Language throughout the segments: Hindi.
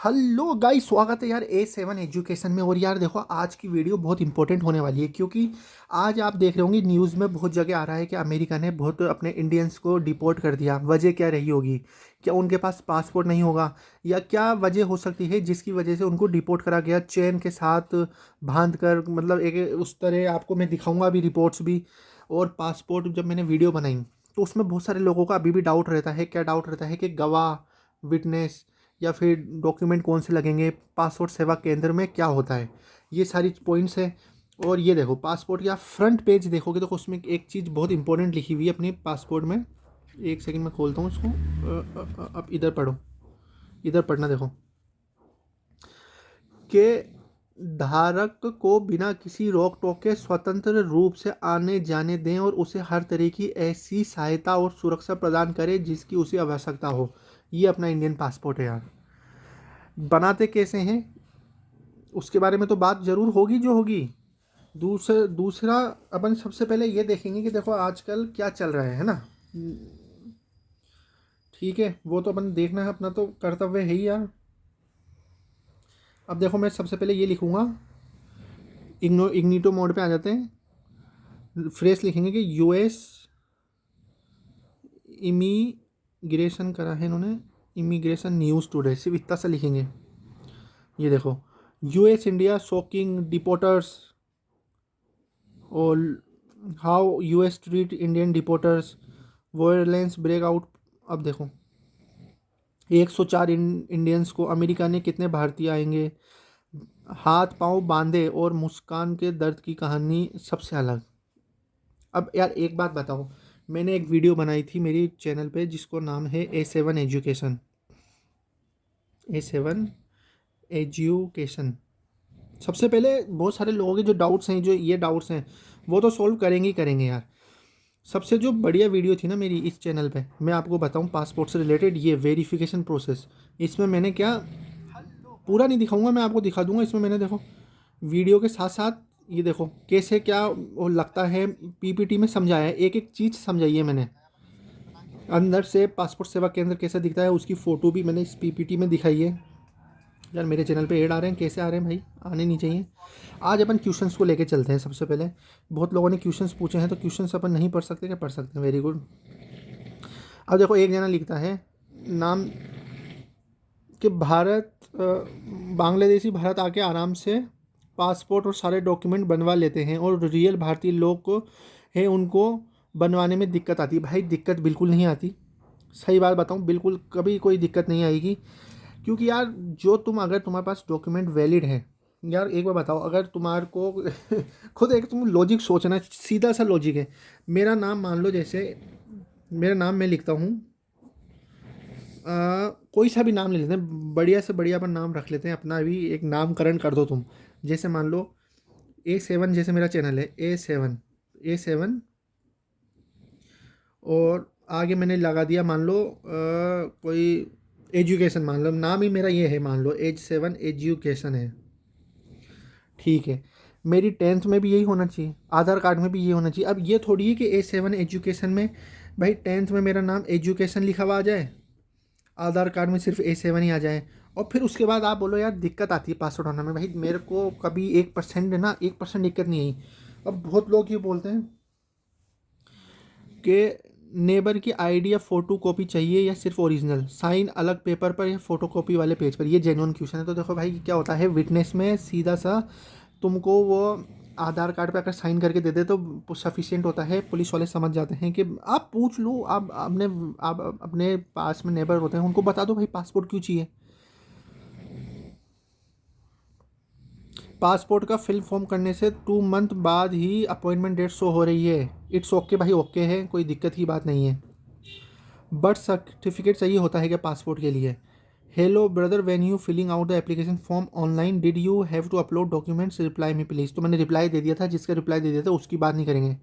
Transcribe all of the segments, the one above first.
हेलो गाइस, स्वागत है यार A7 एजुकेशन में। और यार देखो, आज की वीडियो बहुत इंपॉर्टेंट होने वाली है क्योंकि आज आप देख रहे होंगे न्यूज़ में बहुत जगह आ रहा है कि अमेरिका ने बहुत अपने इंडियंस को डिपोर्ट कर दिया। वजह क्या रही होगी? क्या उनके पास पासपोर्ट नहीं होगा, या क्या वजह हो सकती है जिसकी वजह से उनको डिपोर्ट करा गया चेन के साथ बांध कर? मतलब एक उस तरह आपको मैं दिखाऊंगा भी रिपोर्ट्स भी। और पासपोर्ट जब मैंने वीडियो बनाई तो उसमें बहुत सारे लोगों का अभी भी डाउट रहता है। क्या डाउट रहता है कि गवाह, विटनेस या फिर डॉक्यूमेंट कौन से लगेंगे, पासपोर्ट सेवा केंद्र में क्या होता है, ये सारी पॉइंट्स हैं। और ये देखो, पासपोर्ट का फ्रंट पेज देखोगे तो उसमें एक चीज़ बहुत इंपॉर्टेंट लिखी हुई है अपनी पासपोर्ट में। एक सेकंड में खोलता हूँ उसको। अब इधर पढ़ो, इधर पढ़ना देखो कि धारक को बिना किसी रोक टोक के स्वतंत्र रूप से आने जाने दें और उसे हर तरह की ऐसी सहायता और सुरक्षा प्रदान करें जिसकी उसे आवश्यकता हो। ये अपना इंडियन पासपोर्ट है यार। बनाते कैसे हैं उसके बारे में तो बात ज़रूर होगी जो होगी। दूसरा अपन सबसे पहले ये देखेंगे कि देखो आजकल क्या चल रहा है ना। ठीक है, वो तो अपन देखना है, अपना तो कर्तव्य है ही यार। अब देखो, मैं सबसे पहले ये लिखूंगा, इग्निटो मोड पे आ जाते हैं। फ्रेश लिखेंगे कि यूएस इमिग्रेशन करा है इन्होंने, इमिग्रेशन न्यूज़ टुडे, सिर्फ इतना सा लिखेंगे। ये देखो, यूएस इंडिया शॉकिंग डिपोर्टर्स और how US treat Indian deporters, violence break out. अब देखो, 104 इंडियंस को अमेरिका ने, कितने भारतीय आएंगे, हाथ पांव बांधे और मुस्कान के दर्द की कहानी सबसे अलग। अब यार एक बात बताओ, मैंने एक वीडियो बनाई थी मेरी चैनल पे जिसको नाम है A7 एजुकेशन, A7 एजुकेशन। सबसे पहले बहुत सारे लोगों के जो डाउट्स हैं, जो ये डाउट्स हैं, वो तो सॉल्व करेंगे ही करेंगे यार। सबसे जो बढ़िया वीडियो थी ना मेरी इस चैनल पे, मैं आपको बताऊं पासपोर्ट से रिलेटेड, ये वेरिफिकेशन प्रोसेस। इसमें मैंने क्या, पूरा नहीं दिखाऊंगा, मैं आपको दिखा दूंगा। इसमें मैंने देखो वीडियो के साथ साथ ये देखो कैसे क्या वो लगता है, पीपीटी में समझाया है, एक एक चीज़ समझाई है मैंने। अंदर से पासपोर्ट सेवा केंद्र कैसा दिखता है उसकी फ़ोटो भी मैंने इस पीपीटी में दिखाई है। यार मेरे चैनल पे ऐड आ रहे हैं, कैसे आ रहे हैं भाई? आने नहीं चाहिए। आज अपन क्वेश्चंस को लेके चलते हैं। सबसे पहले बहुत लोगों ने क्वेश्चंस पूछे हैं, तो क्वेश्चंस अपन नहीं पढ़ सकते क्या? पढ़ सकते हैं, वेरी गुड। अब देखो, एक जना लिखता है नाम कि भारत बांग्लादेशी भारत आके आराम से पासपोर्ट और सारे डॉक्यूमेंट बनवा लेते हैं और रियल भारतीय लोग को है उनको बनवाने में दिक्कत आती है। भाई दिक्कत बिल्कुल नहीं आती, सही बात बताऊँ, बिल्कुल कभी कोई दिक्कत नहीं आएगी। क्योंकि यार जो तुम, अगर तुम्हारे पास डॉक्यूमेंट वैलिड है, यार एक बार बताओ, अगर तुम्हारे को खुद एक तुम लॉजिक सोचना, सीधा सा लॉजिक है। मेरा नाम मान लो, जैसे मेरा नाम मैं लिखता हूँ, कोई सा भी नाम ले लेते हैं, बढ़िया से बढ़िया अपन नाम रख लेते हैं, अपना भी एक नामकरण कर दो तुम। जैसे मान लो A7, जैसे मेरा चैनल है A7 और आगे मैंने लगा दिया मान लो कोई एजुकेशन, मान लो नाम ही मेरा ये है, मान लो A7 एजुकेशन है। ठीक है, मेरी 10th में भी यही होना चाहिए, आधार कार्ड में भी ये होना चाहिए। अब ये थोड़ी है कि A7 एजुकेशन में भाई 10th में मेरा नाम एजुकेशन लिखा हुआ आ जाए, आधार कार्ड में सिर्फ A7 ही आ जाए, और फिर उसके बाद आप बोलो यार दिक्कत आती है पासवर्ड होने में। भाई मेरे को कभी 1% ना, 1% दिक्कत नहीं आई। अब बहुत लोग ये बोलते हैं कि नेबर की आईडी या फोटो कॉपी चाहिए या सिर्फ ओरिजिनल, साइन अलग पेपर पर या फोटो कॉपी वाले पेज पर। ये जेन्युइन क्वेश्चन है। तो देखो भाई क्या होता है, विटनेस में सीधा सा तुमको वो आधार कार्ड पे अगर साइन करके दे दे तो सफिशिएंट होता है। पुलिस वाले समझ जाते हैं कि आप पूछ लो, आप अपने पास में नेबर होते हैं उनको बता दो भाई पासपोर्ट क्यों चाहिए। पासपोर्ट का फिल फॉर्म करने से 2 मंथ बाद ही अपॉइंटमेंट डेट शो हो रही है। इट्स ओके भाई, ओके है, कोई दिक्कत की बात नहीं है। बर्थ सर्टिफिकेट चाहिए होता है क्या पासपोर्ट के लिए? Hello brother, when you filling out the application form online did you have to upload documents, reply me please. तो मैंने रिप्लाई दे दिया था, जिसका रिप्लाई दे दिया था उसकी बात नहीं करेंगे।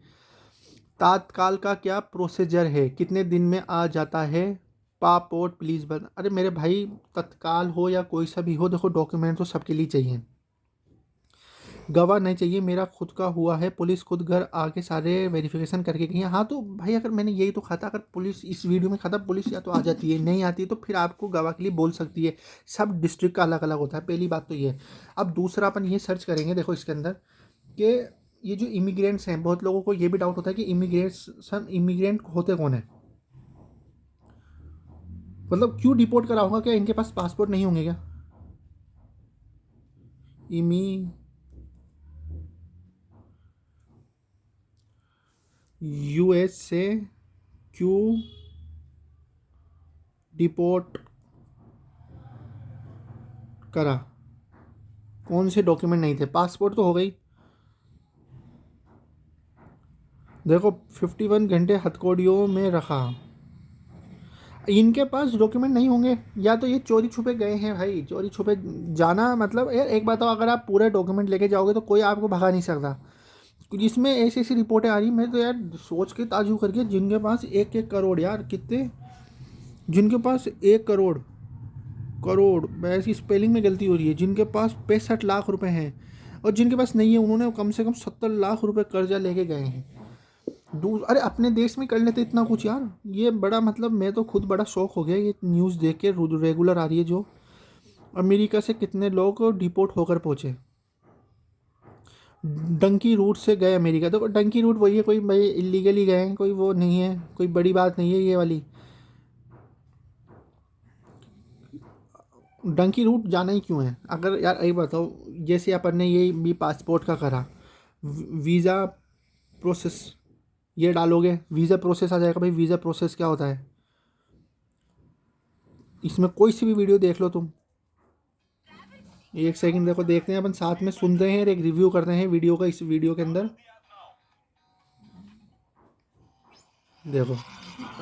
तात्काल का क्या प्रोसीजर है, कितने दिन में आ जाता है पासपोर्ट प्लीज़ बता। अरे मेरे भाई, तत्काल हो या कोई सा भी हो, देखो डॉक्यूमेंट तो सबके लिए चाहिए। गवाह नहीं चाहिए, मेरा खुद का हुआ है, पुलिस खुद घर आके सारे वेरिफिकेशन करके गई है। हाँ तो भाई अगर मैंने यही तो कहा था, अगर पुलिस इस वीडियो में कहा था पुलिस या तो आ जाती है, नहीं आती है तो फिर आपको गवाह के लिए बोल सकती है। सब डिस्ट्रिक्ट का अलग अलग होता है, पहली बात तो ये। अब दूसरा अपन ये सर्च करेंगे, देखो इसके अंदर कि ये जो इमिग्रेंट्स हैं, बहुत लोगों को ये भी डाउट होता है कि इमिग्रेंट होते कौन है, मतलब क्यों डिपोर्ट करा होगा, क्या इनके पास पासपोर्ट नहीं होंगे क्या? इमी यूएस से क्यों डिपोर्ट करा, कौन से डॉक्यूमेंट नहीं थे? पासपोर्ट तो हो गई, देखो 51 घंटे हथकड़ियों में रखा, इनके पास डॉक्यूमेंट नहीं होंगे, या तो ये चोरी छुपे गए हैं भाई, चोरी छुपे जाना मतलब यार एक बात हो, अगर आप पूरे डॉक्यूमेंट लेके जाओगे तो कोई आपको भगा नहीं सकता। जिसमें ऐसी ऐसी रिपोर्टें आ रही, मैं तो यार सोच के ताजू करके, जिनके पास 1-1 करोड़, यार कितने, जिनके पास 1 करोड़, करोड़ ऐसी स्पेलिंग में गलती हो रही है, जिनके पास 65 लाख रुपए हैं, और जिनके पास नहीं है उन्होंने कम से कम 70 लाख रुपए कर्जा लेके गए हैं। अरे अपने देश में कर लेते इतना कुछ यार, ये बड़ा मतलब मैं तो खुद बड़ा शौक हो गया ये न्यूज़ देख के, रेगुलर आ रही है जो अमेरिका से कितने लोग डिपोर्ट होकर पहुँचे, डंकी रूट से गए अमेरिका। तो डंकी रूट वही है, कोई भाई इलीगली गए हैं, कोई वो नहीं है, कोई बड़ी बात नहीं है ये वाली। डंकी रूट जाना ही क्यों है? अगर यार ये बताओ, जैसे अपन ने ये भी पासपोर्ट का करा, वीज़ा प्रोसेस ये डालोगे, वीज़ा प्रोसेस आ जाएगा। भाई वीज़ा प्रोसेस क्या होता है? इसमें कोई सी भी वीडियो देख लो तुम, एक सेकंड देखो, देखते हैं अपन साथ में, सुनते हैं और एक रिव्यू करते हैं वीडियो का। इस वीडियो के अंदर देखो,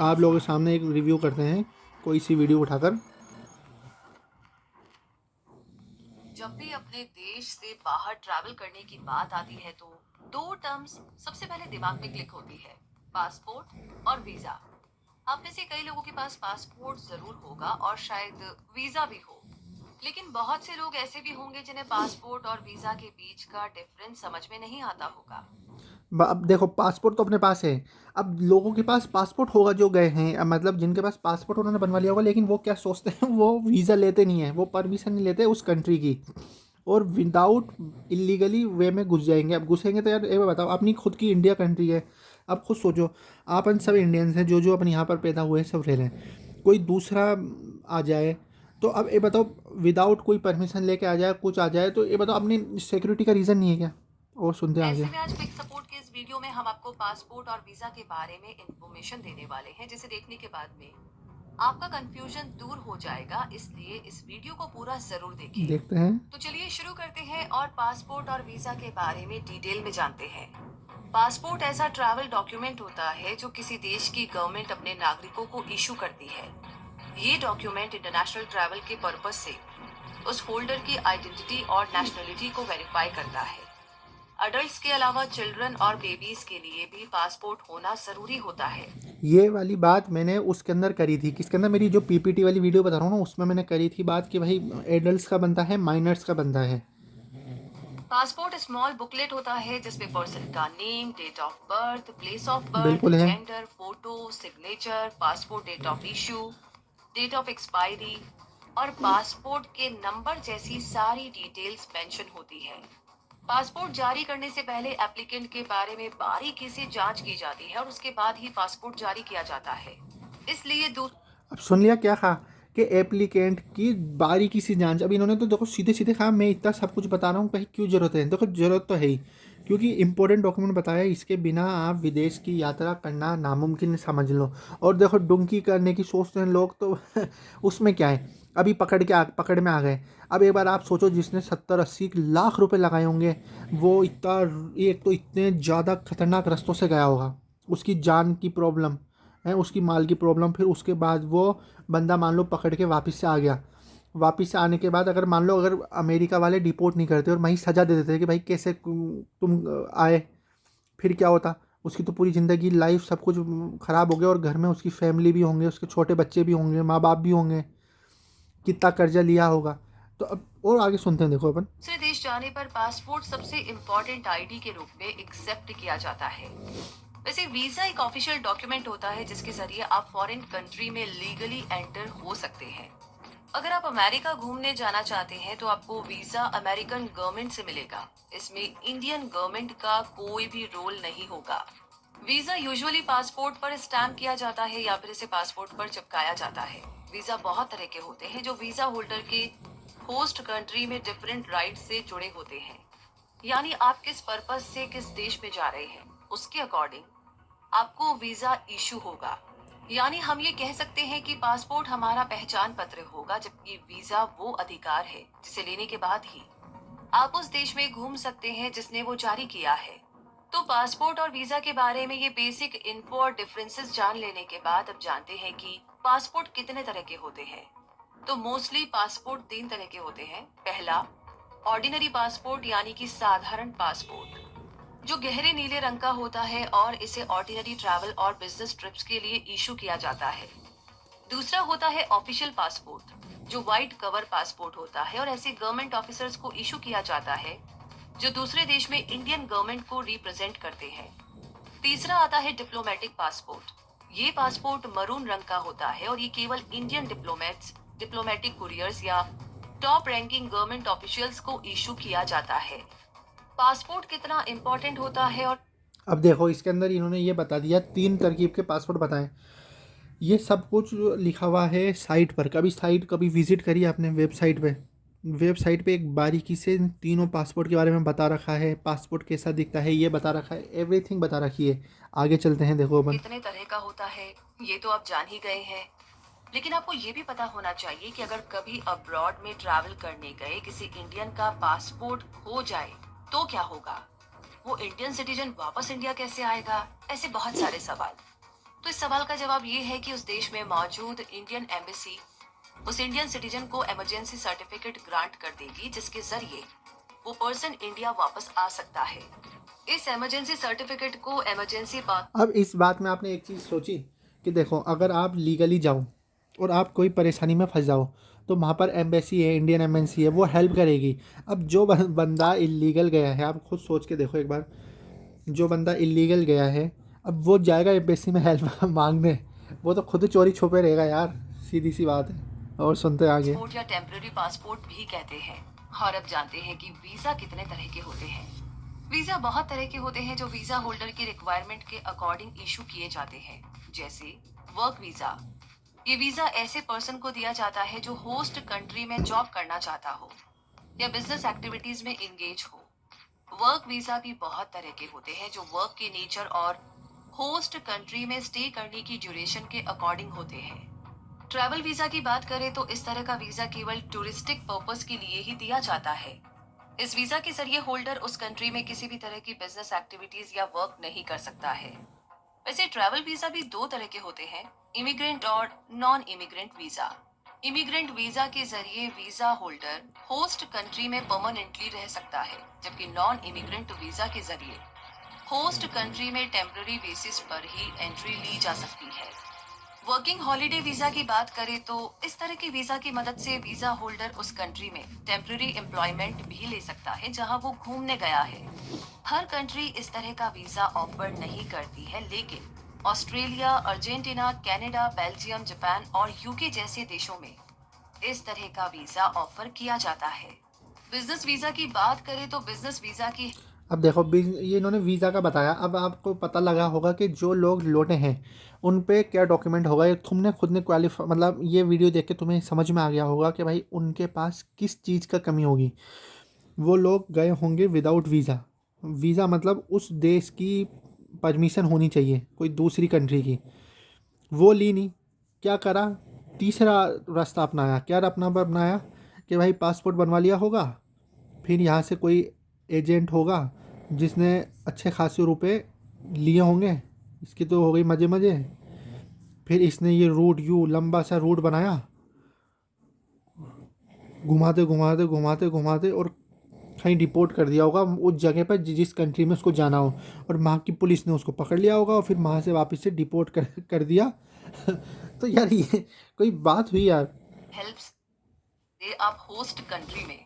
आप लोगों के सामने एक रिव्यू करते हैं कोई सी वीडियो उठाकर। जब भी अपने देश से बाहर ट्रैवल करने की बात आती है तो दो टर्म्स सबसे पहले दिमाग में क्लिक होती है, पासपोर्ट और वीजा। आप में से कई लोगों के पास पासपोर्ट जरूर होगा और शायद वीजा भी हो, लेकिन बहुत से लोग ऐसे भी होंगे जिन्हें पासपोर्ट और वीजा के बीच का डिफरेंस समझ में नहीं आता होगा। अब देखो पासपोर्ट तो अपने पास है, अब लोगों के पास पासपोर्ट होगा जो गए हैं, अब मतलब जिनके पास पासपोर्ट उन्होंने बनवा लिया होगा, लेकिन वो क्या सोचते हैं, वो वीज़ा लेते नहीं है, वो परमिशन नहीं लेते उस कंट्री की, और विदाउट इलीगली वे में घुस जाएंगे। अब घुसेंगे तो यार ये बताओ, अपनी खुद की इंडिया कंट्री है, अब खुद सोचो, अपन सब इंडियंस हैं, जो जो अपन यहाँ पर पैदा हुए हैं सब रह रहे हैं, कोई दूसरा आ जाए तो अब ये बताओ, विदाउट कोई परमिशन लेके आ जाए, कुछ आ जाए, तो ये बताओ अपनी सिक्योरिटी का रीज़न नहीं है क्या? और सुनते हैं आगे। ऐसे में आज क्विक सपोर्ट के इस वीडियो में हम आपको पासपोर्ट और वीजा के बारे में इंफॉर्मेशन देने वाले हैं, जिसे देखने के बाद में आपका कंफ्यूजन दूर हो जाएगा, इसलिए इस वीडियो को पूरा जरूर देखें। देखते हैं। तो चलिए शुरू करते हैं और पासपोर्ट और वीजा के बारे में डिटेल में जानते हैं। पासपोर्ट ऐसा ट्रैवल डॉक्यूमेंट होता है जो किसी देश की गवर्नमेंट अपने नागरिकों को इशू करती है। ये डॉक्यूमेंट इंटरनेशनल ट्रैवल के पर्पस से उस होल्डर की आइडेंटिटी और नेशनलिटी को वेरीफाई करता है। अडल्ट्स के अलावा चिल्ड्रन और बेबीज के लिए भी पासपोर्ट होना जरूरी होता है। ये वाली बात मैंने उसके अंदर करी थी, किसके अंदर, मेरी जो पीपीटी वाली वीडियो बता रहा हूँ ना, उसमें मैंने करी थी बात कि भाई एडल्ट्स का बनता है, माइनर्स का बनता है। पासपोर्ट स्मॉल बुकलेट होता है जिसमें पर्सन का name, date of birth, place of birth, बिल्कुल है। Gender, photo, signature, passport date of issue, date of expiry और पासपोर्ट के नंबर जैसी सारी डिटेल्स मेंशन होती है। पासपोर्ट जारी करने से पहले एप्लीकेंट के बारे में बारीकी से जांच की जाती है और उसके बाद ही पासपोर्ट जारी किया जाता है। इसलिए अब सुन लिया क्या कहा कि एप्लीकेंट की बारीकी से जांच। अब इन्होंने तो देखो सीधे सीधे कहा, मैं इतना सब कुछ बता रहा हूँ, कहीं क्यों ज़रूरत है? देखो ज़रूरत तो है ही, क्योंकि इंपॉर्टेंट डॉक्यूमेंट बताया, इसके बिना आप विदेश की यात्रा करना नामुमकिन समझ लो। और देखो डुंकी करने की सोचते हैं लोग तो उसमें क्या है, अभी पकड़ में आ गए। अब एक बार आप सोचो, जिसने 70-80 लाख रुपए लगाए होंगे, वो इतना, एक तो इतने ज़्यादा खतरनाक रास्तों से गया होगा, उसकी जान की प्रॉब्लम है, उसकी माल की प्रॉब्लम, फिर उसके बाद वो बंदा मान लो पकड़ के वापस से आ गया। वापस से आने के बाद अगर मान लो, अगर अमेरिका वाले डिपोर्ट नहीं करते और वहीं सज़ा दे देते कि भाई कैसे तुम आए, फिर क्या होता? उसकी तो पूरी ज़िंदगी लाइफ सब कुछ ख़राब हो गया, और घर में उसकी फैमिली भी होंगे, उसके छोटे बच्चे भी होंगे, माँ बाप भी होंगे, कितना कर्जा लिया होगा। तो अब और आगे सुनते हैं, देखो अपन। दूसरे देश जाने पर पासपोर्ट सबसे इम्पोर्टेंट आईडी के रूप में एक्सेप्ट किया जाता है। वैसे वीजा एक ऑफिशियल डॉक्यूमेंट होता है जिसके जरिए आप फॉरेन कंट्री में लीगली एंटर हो सकते हैं। अगर आप अमेरिका घूमने जाना चाहते हैं तो आपको वीजा अमेरिकन गवर्नमेंट से मिलेगा। इसमें इंडियन गवर्नमेंट का कोई भी रोल नहीं होगा। वीजा यूजुअली पासपोर्ट पर स्टैम्प किया जाता है या फिर इसे पासपोर्ट पर चिपकाया जाता है। वीजा बहुत तरह के होते हैं जो वीजा होल्डर के होस्ट कंट्री में डिफरेंट राइट से जुड़े होते हैं। यानी आप किस पर्पज से किस देश में जा रहे हैं उसके अकॉर्डिंग आपको वीजा इशू होगा। यानी हम ये कह सकते हैं कि पासपोर्ट हमारा पहचान पत्र होगा, जबकि वीजा वो अधिकार है जिसे लेने के बाद ही आप उस देश में घूम सकते हैं जिसने वो जारी किया है। तो पासपोर्ट और वीजा के बारे में ये बेसिक इन्फो और डिफरेंसेस जान लेने के बाद अब जानते हैं कि पासपोर्ट कितने तरह के होते हैं। तो मोस्टली पासपोर्ट 3 तरह के होते हैं। पहला, ऑर्डिनरी पासपोर्ट यानी कि साधारण पासपोर्ट, जो गहरे नीले रंग का होता है और इसे ऑर्डिनरी ट्रैवल और बिजनेस ट्रिप्स के लिए इशू किया जाता है। दूसरा होता है ऑफिशियल पासपोर्ट, जो व्हाइट कवर पासपोर्ट होता है और ऐसे गवर्नमेंट ऑफिसर्स को इशू किया जाता है जो दूसरे देश में इंडियन गवर्नमेंट को रिप्रेजेंट करते हैं। तीसरा आता है डिप्लोमेटिक पासपोर्ट। ये पासपोर्ट मरून रंग का होता है और ये केवल इंडियन डिप्लोमेट्स, डिप्लोमेटिक कुरियर्स या टॉप रैंकिंग गवर्नमेंट ऑफिशियल्स को इशू किया जाता है। पासपोर्ट कितना इम्पोर्टेंट होता है और अब देखो इसके अंदर इन्होंने ये बता दिया, 3 तरकीब के पासपोर्ट बताएं। ये सब कुछ लिखा हुआ है साइट पर। कभी विजिट करिए आपने वेबसाइट पे। वेबसाइट पे एक बारीकी से इन तीनों पासपोर्ट के बारे में बता रखा है। पासपोर्ट कैसा दिखता है ये बता रखा है, एवरीथिंग बता रखी है। आगे चलते हैं, देखो अपन। कितने तरह का होता है ये तो आप जान ही गए हैं, लेकिन आपको ये भी पता होना चाहिए कि अगर कभी अब्रॉड में ट्रैवल करने गए किसी इंडियन का पासपोर्ट खो जाए तो क्या होगा? वो इंडियन सिटीजन वापस इंडिया कैसे आएगा? ऐसे बहुत सारे सवाल। तो इस सवाल का जवाब ये है कि उस देश में मौजूद इंडियन एम्बेसी उस इंडियन सिटीजन को इमरजेंसी सर्टिफिकेट ग्रांट कर देगी, जिसके जरिए वो पर्सन इंडिया वापस आ सकता है। इस इमरजेंसी सर्टिफिकेट को इमरजेंसी अब इस बात में आपने एक चीज़ सोची कि देखो, अगर आप लीगली जाओ और आप कोई परेशानी में फंस जाओ तो वहाँ पर एम्बेसी है, इंडियन एम्बेसी है, वो हेल्प करेगी। अब जो बंदा इलीगल गया है, आप खुद सोच के देखो एक बार, जो बंदा इलीगल गया है अब वो जाएगा एम्बेसी में हेल्प मांगने? वो तो खुद चोरी छुपे रहेगा यार, सीधी सी बात है। और सुनते हैं आगे। पासपोर्ट या टेम्पररी पासपोर्ट भी कहते हैं। और अब जानते हैं कि वीजा कितने तरह के होते हैं। वीजा बहुत तरह के होते हैं जो वीजा होल्डर की रिक्वायरमेंट के अकॉर्डिंग इशू किए जाते हैं। जैसे वर्क वीजा, ये वीजा ऐसे पर्सन को दिया जाता है जो होस्ट कंट्री में जॉब करना चाहता हो या बिजनेस एक्टिविटीज में इंगेज हो। वर्क वीजा भी बहुत तरह के होते हैं जो वर्क के नेचर और होस्ट कंट्री में स्टे करने की ड्यूरेशन के अकॉर्डिंग होते हैं। ट्रैवल वीजा की बात करें तो इस तरह का वीजा केवल टूरिस्टिक पर्पस के लिए ही दिया जाता है। इस वीजा के जरिए होल्डर उस कंट्री में किसी भी तरह की बिजनेस एक्टिविटीज या वर्क नहीं कर सकता है। वैसे ट्रैवल वीजा भी 2 तरह के होते हैं, इमिग्रेंट और non immigrant visa. Immigrant visa के जरिए वीजा होल्डर होस्ट कंट्री में परमानेंटली रह सकता है, जबकि नॉन इमिग्रेंट वीजा के जरिए होस्ट कंट्री में टेम्पररी बेसिस पर ही एंट्री ली जा सकती है। वर्किंग हॉलिडे वीजा की बात करें तो इस तरह के वीजा की मदद से वीजा होल्डर उस कंट्री में टेम्पररी एम्प्लॉयमेंट भी ले सकता है जहां वो घूमने गया है। हर कंट्री इस तरह का वीजा ऑफर नहीं करती है, लेकिन Australia, Argentina, Canada, Belgium, Japan और यूके जैसे देशों में इस तरह का वीजा ऑफर किया जाता है। बिजनेस वीजा की बात करें तो बिजनेस वीजा की अब देखो ये इन्होंने वीज़ा का बताया। अब आपको पता लगा होगा कि जो लोग लौटे हैं उन पे क्या डॉक्यूमेंट होगा। ये तुमने खुद ने क्वालिफाई, मतलब ये वीडियो देख के तुम्हें समझ में आ गया होगा कि भाई उनके पास किस चीज़ का कमी होगी। वो लोग गए होंगे विदाउट वीज़ा। वीज़ा मतलब उस देश की परमिशन होनी चाहिए, कोई दूसरी कंट्री की। वो ली नहीं, क्या करा? तीसरा रास्ता अपनाया। क्या अपनाया कि भाई पासपोर्ट बनवा लिया होगा, फिर यहाँ से कोई एजेंट होगा जिसने अच्छे खासे रुपए लिए होंगे, इसकी तो हो गई मज़े मज़े। फिर इसने ये रूट, लंबा सा रूट बनाया, घुमाते घुमाते घुमाते घुमाते और कहीं डिपोर्ट कर दिया होगा उस जगह पर जिस कंट्री में उसको जाना हो, और वहाँ की पुलिस ने उसको पकड़ लिया होगा और फिर वहाँ से वापस से डिपोर्ट कर दिया। तो यार ये कोई बात हुई यार? हेल्प्स आप होस्ट कंट्री में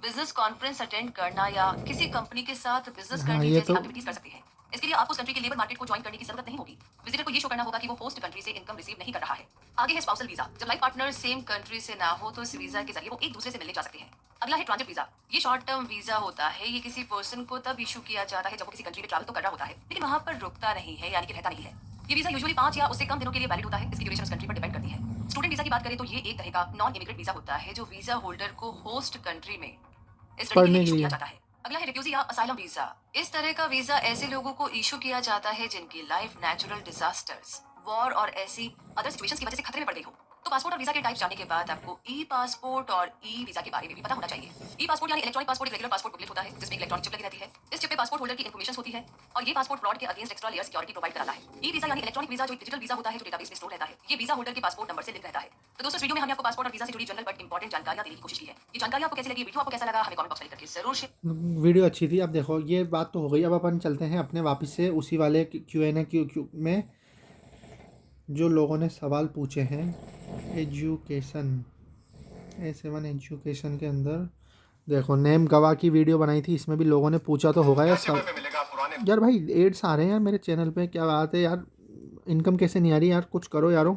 बिजनेस कॉन्फ्रेंस अटेंड करना या किसी कंपनी के साथ बिजनेस हाँ करने ये जैसी तो एक्टिविटीज कर सकते हैं। इसके लिए आपको उस कंट्री के लेबर मार्केट को ज्वाइन करने की जरूरत नहीं होगी। विजिटर को ये शो करना होगा कि वो होस्ट कंट्री से इनकम रिसीव नहीं कर रहा है। आगे है स्पाउसल वीजा। जब लाइफ पार्टनर सेम कंट्री से ना हो तो इस वीजा के जरिए वो एक दूसरे से मिलने जा सकते हैं। अगला है ट्रांजिट वीजा। ये शॉर्ट टर्म वीजा होता है। ये किसी पर्सन को तब इशू किया जाता है जब वो किसी कंट्री में ट्रैवल तो कर रहा होता है लेकिन वहां पर रुकता नहीं है, यानी कि रहता नहीं है। ये वीजा यूजुअली 5 या उससे कम दिनों के लिए वैलिड होता है। इसकी ड्यूरेशन उस कंट्री पर डिपेंड करती है। स्टूडेंट वीजा की बात करें तो ये एक तरह का नॉन इमिग्रेंट वीजा होता है जो वीजा होल्डर को होस्ट कंट्री में इस स्टडी के लिए पढ़ने के इशू किया लिए। जाता है। अगला है रिफ्यूजी या असाइलम वीजा। इस तरह का वीजा ऐसे लोगों को इशू किया जाता है जिनकी लाइफ नेचुरल डिजास्टर्स, वॉर और ऐसी अदर सिचुएशंस की वजह से खतरे में पड़ गई हो। तो पासपोर्ट और वीजा के टाइप जानने के बाद आपको ई पासपोर्ट और ई वीजा के बारे में भी पता होना चाहिए। ई पासपोर्ट यानी इलेक्ट्रॉनिक पासपोर्ट एक रेगुलर पासपोर्ट बुकलेट होता है जिसमें इलेक्ट्रॉनिक चिप लगी रहती है। इस चिप पे पासपोर्ट होल्डर की इन्फॉर्मेशन होती है और ये पासपोर्ट फ्रॉड के against extra layer security provide कराता है। ई वीजा यानी इलेक्ट्रॉनिक वीजा जो एक डिजिटल वीजा होता है जो डेटाबेस में स्टोर रहता है। ये वीजा होल्डर के पासपोर्ट नंबर से लिंक रहता है। तो दोस्तों, इस वीडियो में हमने आपको पासपोर्ट और वीजा से जुड़ी जनरल बट इंपॉर्टेंट जानकारियां देने की कोशिश की है। ये जानकारी आपको कैसी लगी, वीडियो आपको कैसा लगा, हमें कमेंट बॉक्स में लिख करके जरूर शेयर। वीडियो अच्छी थी। अब देखो ये बात तो हो गई, अब अपन चलते हैं अपने वापस से उसी वाले क्यू में जो लोगों ने सवाल पूछे हैं। एजुकेशन A7 एजुकेशन के अंदर देखो नेम गवाह की वीडियो बनाई थी, इसमें भी लोगों ने पूछा तो होगा यार सब। यार भाई एड्स आ रहे हैं यार मेरे चैनल पे, क्या बात है यार, इनकम कैसे नहीं आ रही यार, कुछ करो यारो।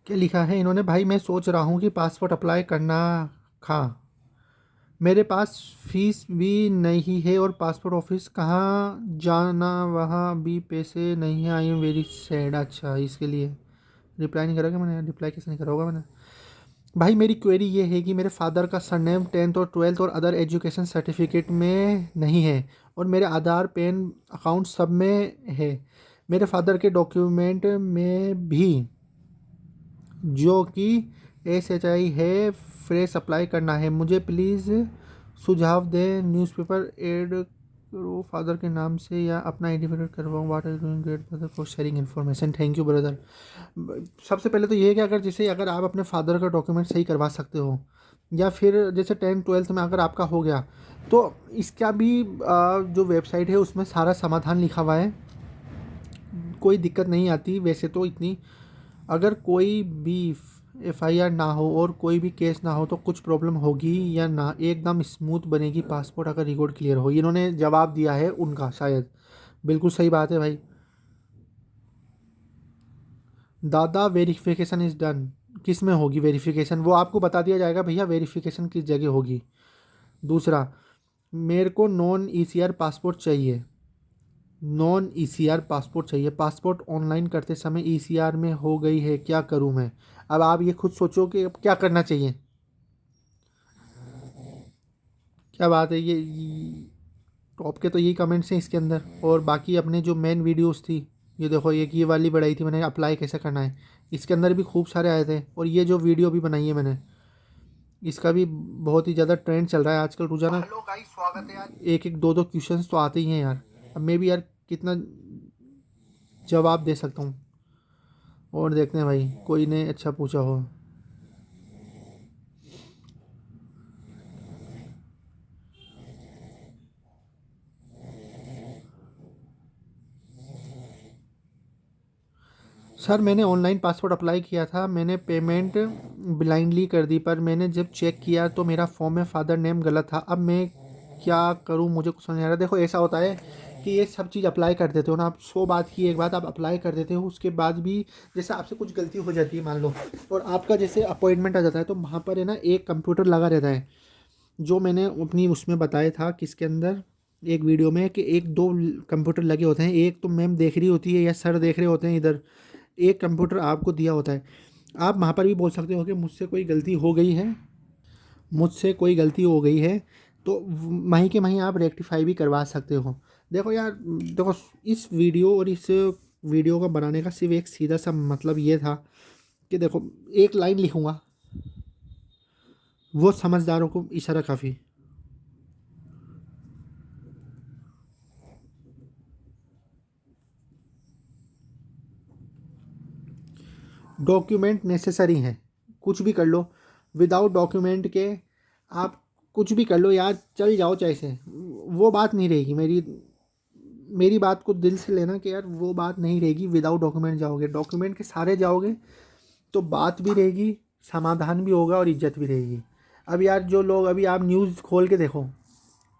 क्या लिखा है इन्होंने, भाई मैं सोच रहा हूँ कि पासपोर्ट अप्लाई करना था, मेरे पास फीस भी नहीं है और पासपोर्ट ऑफिस कहाँ जाना, वहाँ भी पैसे नहीं है, आई एम वेरी सैड। अच्छा इसके लिए रिप्लाई नहीं करा क्या मैंने, रिप्लाई कैसे नहीं करा होगा मैंने। भाई मेरी क्वेरी ये है कि मेरे फादर का सरनेम 10th और 12th और अदर एजुकेशन सर्टिफिकेट में नहीं है और मेरे आधार पैन अकाउंट सब में है, मेरे फादर के डॉक्यूमेंट में भी जो कि SHI है फ्रेश अप्लाई करना है, मुझे प्लीज़ सुझाव दें। न्यूज़पेपर ऐड करो फादर के नाम से या अपना आइडेंटिफाइड करवाऊँ। What are doing great brother for sharing information, thank you brother. सबसे पहले तो ये है कि अगर जैसे अगर आप अपने फादर का डॉक्यूमेंट सही करवा सकते हो या फिर जैसे 10th 12th में अगर आपका हो गया तो इसका भी जो वेबसाइट है उसमें सारा समाधान लिखा हुआ है, कोई दिक्कत नहीं आती वैसे तो इतनी। अगर कोई भी FIR ना हो और कोई भी केस ना हो तो कुछ प्रॉब्लम होगी या ना, एकदम स्मूथ बनेगी पासपोर्ट अगर रिकॉर्ड क्लियर हो। इन्होंने जवाब दिया है उनका, शायद बिल्कुल सही बात है भाई। दादा वेरिफिकेशन इज़ डन, किस में होगी वेरिफिकेशन, वो आपको बता दिया जाएगा भैया वेरिफिकेशन किस जगह होगी। दूसरा, मेरे को नॉन ECR पासपोर्ट चाहिए, नॉन ECR पासपोर्ट चाहिए, पासपोर्ट ऑनलाइन करते समय ECR में हो गई है, क्या करूं मैं। अब आप ये खुद सोचो कि अब क्या करना चाहिए। क्या बात है, ये टॉप के तो यही कमेंट्स हैं इसके अंदर। और बाकी अपने जो मेन वीडियोस थी, ये देखो एक ये वाली बढ़ाई थी मैंने, अप्लाई कैसे करना है, इसके अंदर भी खूब सारे आए थे। और ये जो वीडियो भी बनाई है मैंने, इसका भी बहुत ही ज़्यादा ट्रेंड चल रहा है आजकल रोजाना। हेलो गाइस, स्वागत है यार। एक एक दो दो क्वेश्चंस तो आते ही हैं यार, अब मैं भी यार कितना जवाब दे सकता हूँ। और देखते हैं भाई कोई ने अच्छा पूछा हो। सर मैंने ऑनलाइन पासपोर्ट अप्लाई किया था, मैंने पेमेंट ब्लाइंडली कर दी, पर मैंने जब चेक किया तो मेरा फॉर्म में फादर नेम गलत था, अब मैं क्या करूं, मुझे कुछ समझ नहीं आ रहा। देखो ऐसा होता है कि ये सब चीज़ अप्लाई कर देते हो ना आप, 100 बात की एक बात, आप अप्लाई कर देते हो उसके बाद भी जैसे आपसे कुछ गलती हो जाती है मान लो, और आपका जैसे अपॉइंटमेंट आ जाता है तो वहाँ पर है ना एक कंप्यूटर लगा रहता है, जो मैंने अपनी उसमें बताया था किसके अंदर, एक वीडियो में, कि एक दो कंप्यूटर लगे होते हैं, एक तो मैम देख रही होती है या सर देख रहे होते हैं इधर, एक कंप्यूटर आपको दिया होता है। आप वहाँ पर भी बोल सकते हो कि मुझसे कोई गलती हो गई है, मुझसे कोई गलती हो गई है, तो वहीं के वहीं आप रेक्टिफाई भी करवा सकते हो। देखो यार, देखो इस वीडियो और इस वीडियो का बनाने का सिर्फ एक सीधा सा मतलब ये था कि देखो एक लाइन लिखूँगा, वो समझदारों को इशारा काफ़ी। डॉक्यूमेंट नेसेसरी हैं, कुछ भी कर लो, विदाउट डॉक्यूमेंट के आप कुछ भी कर लो यार, चल जाओ चाहे से, वो बात नहीं रहेगी। मेरी मेरी बात को दिल से लेना कि यार वो बात नहीं रहेगी। विदाउट डॉक्यूमेंट जाओगे, डॉक्यूमेंट के सारे जाओगे तो बात भी रहेगी, समाधान भी होगा और इज्जत भी रहेगी। अब यार जो लोग, अभी आप न्यूज़ खोल के देखो,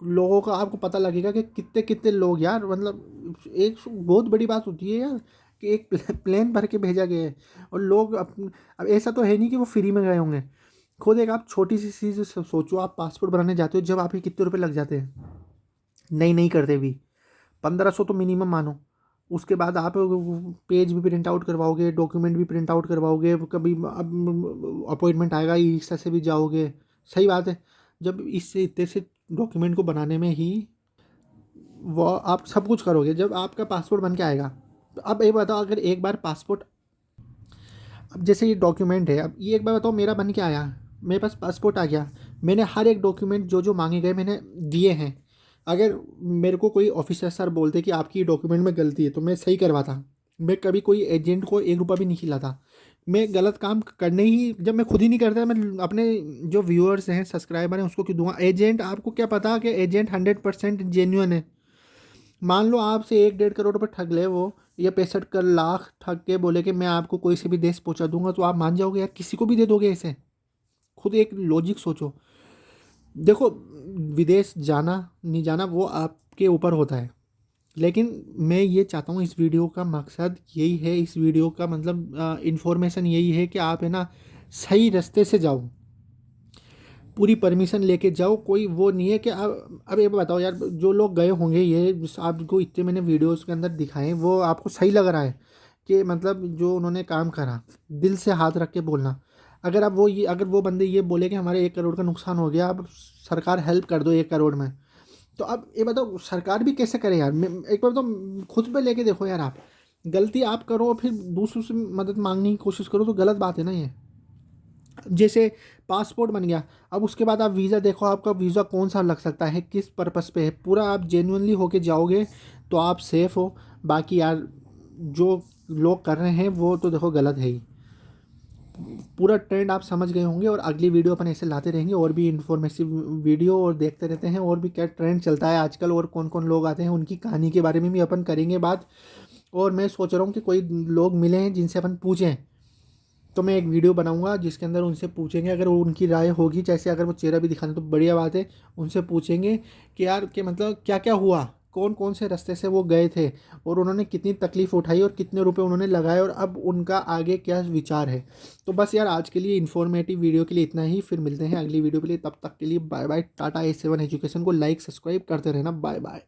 लोगों का आपको पता लगेगा कि कितने कितने लोग यार, मतलब एक बहुत बड़ी बात होती है यार कि एक प्लेन भर के भेजा गया है और लोग अब ऐसा तो है नहीं कि वो फ्री में गए होंगे। खुद एक आप छोटी सी चीज़ सोचो, आप पासपोर्ट बनाने जाते हो, जब आपके कितने रुपए लग जाते हैं, नहीं करते भी 1500 तो मिनिमम मानो। उसके बाद आप पेज भी प्रिंट आउट करवाओगे, डॉक्यूमेंट भी प्रिंट आउट करवाओगे, कभी अब अपॉइंटमेंट आएगा ई रिक्शा से भी जाओगे। सही बात है। जब इससे इतने से डॉक्यूमेंट को बनाने में ही वो आप सब कुछ करोगे, जब आपका पासपोर्ट बन के आएगा, तो अब ये बताओ, अगर एक बार पासपोर्ट, अब जैसे ये डॉक्यूमेंट है, अब ये एक बार बताओ मेरा बन के आया, मेरे पास पासपोर्ट आ गया, मैंने हर एक डॉक्यूमेंट जो जो मांगे गए मैंने दिए हैं। अगर मेरे को कोई ऑफिसर सर बोलते कि आपकी डॉक्यूमेंट में गलती है, तो मैं सही करवाता। मैं कभी कोई एजेंट को 1 रुपया भी नहीं खिलाता। मैं गलत काम करने ही, जब मैं खुद ही नहीं करता, मैं अपने जो व्यूअर्स हैं, सब्सक्राइबर हैं, उसको क्यों दूंगा। एजेंट, आपको क्या पता कि एजेंट 100% जेन्युइन है। मान लो आपसे 1-1.5 करोड़ रुपये ठग ले वो, या 65 लाख ठग के बोले कि मैं आपको कोई से भी देश पहुंचा दूंगा, तो आप मान जाओगे यार? किसी को भी दे दोगे ऐसे? खुद एक लॉजिक सोचो। देखो, विदेश जाना नहीं जाना वो आपके ऊपर होता है, लेकिन मैं ये चाहता हूँ, इस वीडियो का मकसद यही है, इस वीडियो का मतलब इन्फॉर्मेशन यही है कि आप है ना सही रास्ते से जाओ, पूरी परमिशन लेके जाओ। कोई वो नहीं है कि अब ये बताओ यार, जो लोग गए होंगे, ये आपको इतने मैंने वीडियोस के अंदर दिखाए, वो आपको सही लग रहा है कि मतलब जो उन्होंने काम करा, दिल से हाथ रख के बोलना। अगर अब वो ये, अगर वो बंदे ये बोले कि हमारे 1 करोड़ का नुकसान हो गया, अब सरकार हेल्प कर दो 1 करोड़ में, तो अब ये बताओ सरकार भी कैसे करे यार? एक बार तो खुद पे लेके देखो यार, आप गलती आप करो फिर दूसरों से मदद मांगने की कोशिश करो, तो गलत बात है ना ये। जैसे पासपोर्ट बन गया, अब उसके बाद आप वीज़ा देखो, आपका वीज़ा कौन सा लग सकता है, किस पर्पस पे है, पूरा आप जेन्युइनली होके जाओगे तो आप सेफ़ हो। बाकी यार जो लोग कर रहे हैं वो तो देखो गलत है ही। पूरा ट्रेंड आप समझ गए होंगे, और अगली वीडियो अपन ऐसे लाते रहेंगे, और भी इन्फॉर्मेटिव वीडियो और देखते रहते हैं, और भी क्या ट्रेंड चलता है आजकल, और कौन कौन लोग आते हैं, उनकी कहानी के बारे में भी अपन करेंगे बात। और मैं सोच रहा हूँ कि कोई लोग मिले हैं जिनसे अपन पूछें, तो मैं एक वीडियो बनाऊंगा जिसके अंदर उनसे पूछेंगे, अगर वो उनकी राय होगी, जैसे अगर वो चेहरा भी दिखाने तो बढ़िया बात है। उनसे पूछेंगे कि यार कि मतलब क्या क्या हुआ, कौन कौन से रास्ते से वो गए थे, और उन्होंने कितनी तकलीफ़ उठाई, और कितने रुपए उन्होंने लगाए, और अब उनका आगे क्या विचार है। तो बस यार आज के लिए इन्फॉर्मेटिव वीडियो के लिए इतना ही, फिर मिलते हैं अगली वीडियो के लिए। तब तक के लिए bye bye, ta-ta. A7 education को लाइक सब्सक्राइब करते रहना। Bye bye.